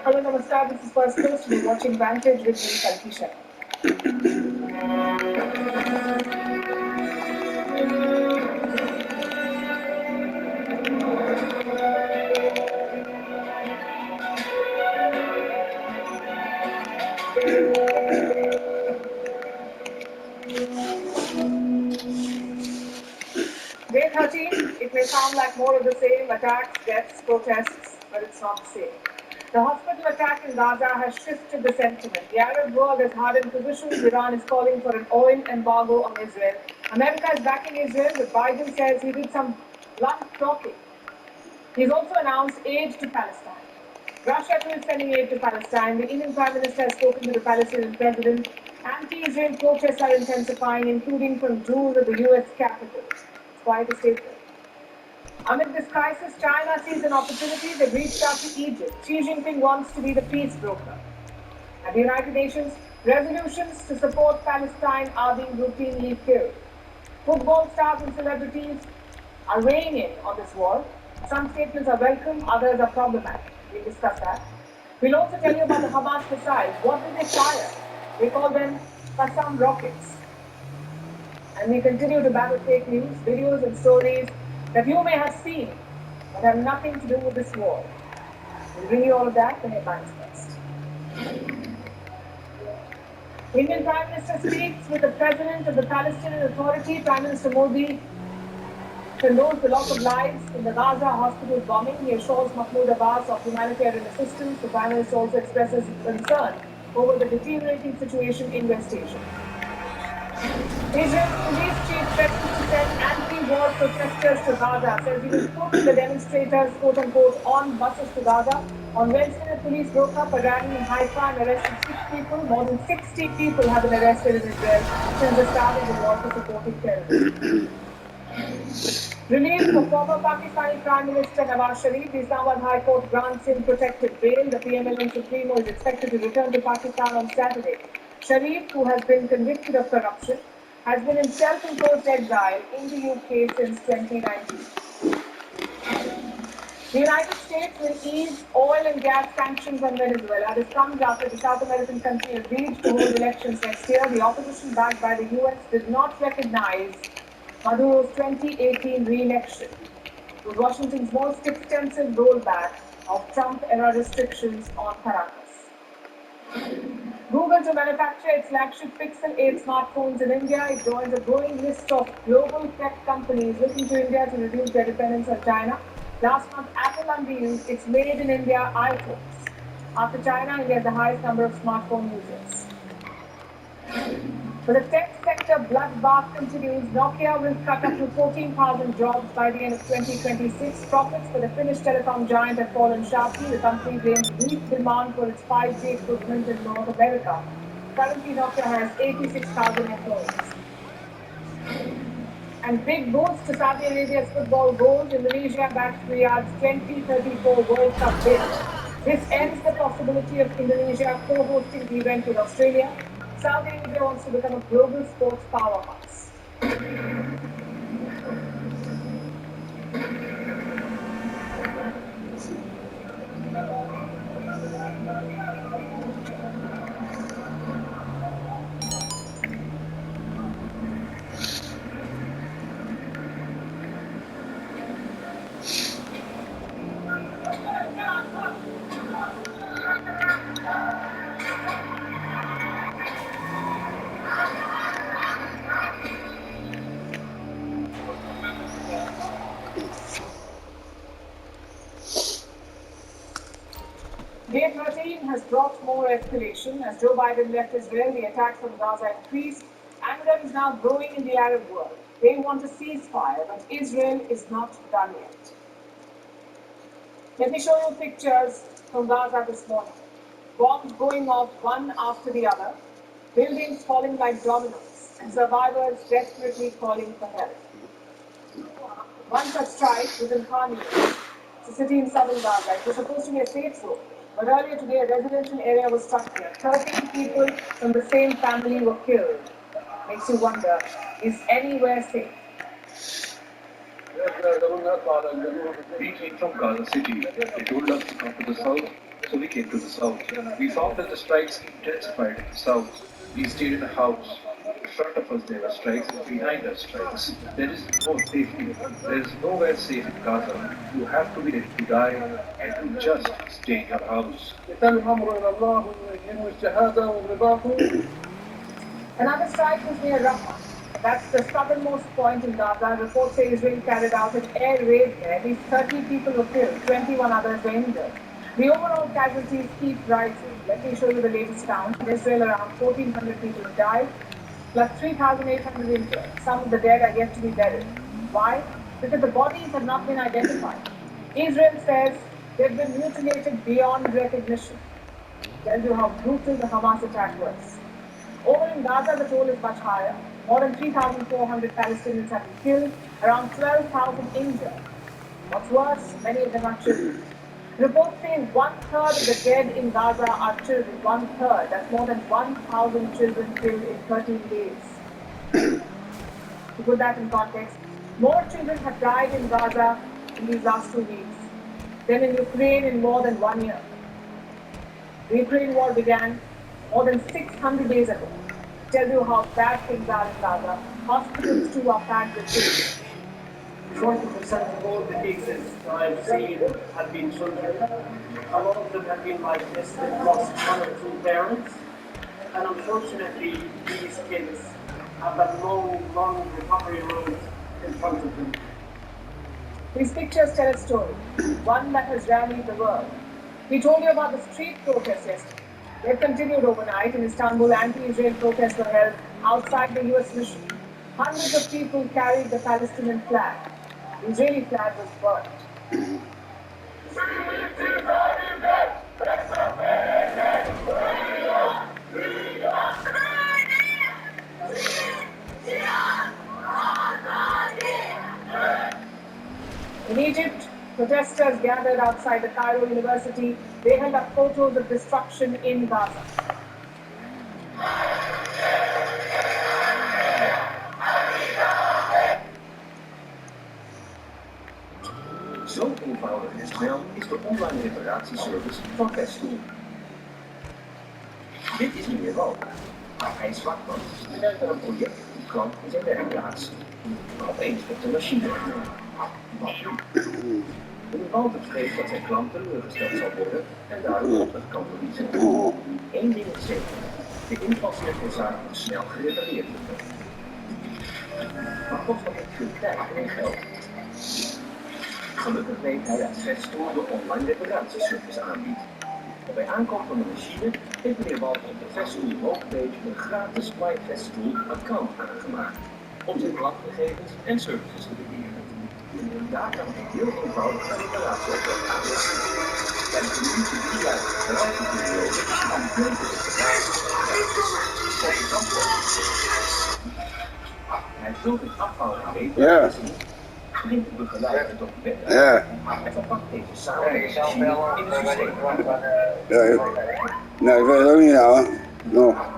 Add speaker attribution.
Speaker 1: Hello, Namaskar. This is First Coast. You're watching Vantage with me, Kalki. Day 13, it may sound like more of the same attacks, deaths, protests, but it's not the same. The hospital attack in Gaza has shifted the sentiment. The Arab world has hardened positions. Iran is calling for an oil embargo on Israel. America is backing Israel, but Biden says he did some blunt talking. He's also announced aid to Palestine. Russia too is sending aid to Palestine. The Indian Prime Minister has spoken to the Palestinian president. Anti-Israel protests are intensifying, including from Jews at the US Capitol. It's quite a statement. Amid this crisis, China sees an opportunity. They've reached out to Egypt. Xi Jinping wants to be the peace broker. At the United Nations, resolutions to support Palestine are being routinely killed. Football stars and celebrities are weighing in on this war. Some statements are welcome, others are problematic. We'll discuss that. We'll also tell you about the Hamas missiles. What did they fire? They call them Qassam rockets. And we continue to battle fake news, videos and stories that you may have seen but have nothing to do with this war. We'll bring you all of that, the headlines first. Indian Prime Minister speaks with the President of the Palestinian Authority, Prime Minister Modi, condones the loss of lives in the Gaza hospital bombing. He assures Mahmoud Abbas of humanitarian assistance. The Prime Minister also expresses concern over the deteriorating situation in West Asia. Israel's police chief threatens to send anti-war protesters to Gaza, says he will put the demonstrators, quote-unquote, on buses to Gaza. On Wednesday, the police broke up a rally in Haifa and arrested 6 people. More than 60 people have been arrested in Israel since the start of the war for supporting terrorism. Relief for former Pakistani Prime Minister Nawaz Sharif. The Islamabad High Court grants him protected bail. The PMLN Supremo is expected to return to Pakistan on Saturday. Sharif, who has been convicted of corruption, has been in self-imposed exile in the UK since 2019. The United States will ease oil and gas sanctions on Venezuela. This comes after the South American country agreed to hold elections next year. The opposition backed by the US did not recognize Maduro's 2018 re-election. It was Washington's most extensive rollback of Trump-era restrictions on Caracas. Google to manufacture its flagship Pixel 8 smartphones in India. It joins a growing list of global tech companies looking to India to reduce their dependence on China. Last month, Apple unveiled its Made in India iPhones. After China, India has the highest number of smartphone users. For the tech sector, bloodbath continues. Nokia will cut up to 14,000 jobs by the end of 2026. Profits for the Finnish telecom giant have fallen sharply. The company blames weak demand for its 5G equipment in North America. Currently, Nokia has 86,000 employees. And big boost to Saudi Arabia's football goals. Indonesia backs Riyadh's 2034 World Cup bid. This ends the possibility of Indonesia co-hosting the event with Australia. Saudi Arabia wants to become a global sports powerhouse. Day 13 has brought more escalation. As Joe Biden left Israel, the attacks on Gaza increased. Anger is now growing in the Arab world. They want a ceasefire, but Israel is not done yet. Let me show you pictures from Gaza this morning. Bombs going off one after the other, buildings falling like dominoes, and survivors desperately calling for help. One such strike was in Khan Yunis, it's a city in southern Gaza. It was supposed to be a safe zone, but earlier today a residential area was struck here. 13 people from the same family were killed. Makes you wonder, is anywhere safe?
Speaker 2: We came from Gaza City. They told us to come to the south. So we came to the south. We found that the strikes intensified in the south. We stayed in a house. In front of us there were strikes, and behind us strikes. There is no safety. There is nowhere safe in Gaza. You have to be ready to die and to just stay in your house.
Speaker 1: Another strike was near Rafah. That's the southernmost point in Gaza. Reports say Israel carried out an air raid there. At least 30 people were killed, 21 others were injured. The overall casualties keep rising. Let me show you the latest count. In Israel, around 1,400 people have died, plus 3,800 injured. Some of the dead are yet to be buried. Why? Because the bodies have not been identified. Israel says they've been mutilated beyond recognition. Tells you how brutal the Hamas attack was. Over in Gaza, the toll is much higher. More than 3,400 Palestinians have been killed, around 12,000 injured. What's worse, many of them are children. Reports say 1/3 of the dead in Gaza are children. 1/3. That's more than 1,000 children killed in 13 days. To put that in context, more children have died in Gaza in these last 2 weeks than in Ukraine in more than 1 year. The Ukraine war began more than 600 days ago. Tell you how bad things are in Gaza. Hospitals too are packed with children.
Speaker 3: 20% of all the cases I've seen have been children. A lot of them have been like this, they've lost one or two parents. And unfortunately, these kids have a long recovery road in front of them.
Speaker 1: These pictures tell a story, one that has rallied the world. We told you about the street protests yesterday. They've continued overnight. In Istanbul, anti-Israel protests were held outside the US mission. Hundreds of people carried the Palestinian flag. The Israeli flag was burnt. In Egypt, protesters gathered outside the Cairo University. They held up photos of destruction in Gaza.
Speaker 4: Zo eenvoudig en snel is de online reparatieservice van Festool. Dit is meneer Walker. Hij is vakman en werkt aan een project voor de klant in zijn werkplaats. Maar opeens wordt de machine wat nu? Meneer Walker vreest dat zijn klant teleurgesteld zal worden en daarom op het kantoor niet zijn. Eén ding is zeker. De invalsnetzaak moet snel gerepareerd worden. Maar kost dat echt veel tijd en geld. Gelukkig weet hij dat Festool de online reparatieservice aanbiedt. Bij aankoop van de machine heeft meneer Walker op de Festool homepage een gratis My Festool account aangemaakt om zijn klantgegevens en services te beheren. Daar kan hij heel eenvoudig een reparatieopdracht aanleggen. Tijdens de minuten die uit de garageperiode aan de kleuter de hij vult het afval en reparatie. Begint te begeleiden tot de bed. En verpakt deze samen in het systeem.
Speaker 5: Ja, nee, ik weet het ook niet nou. Nog.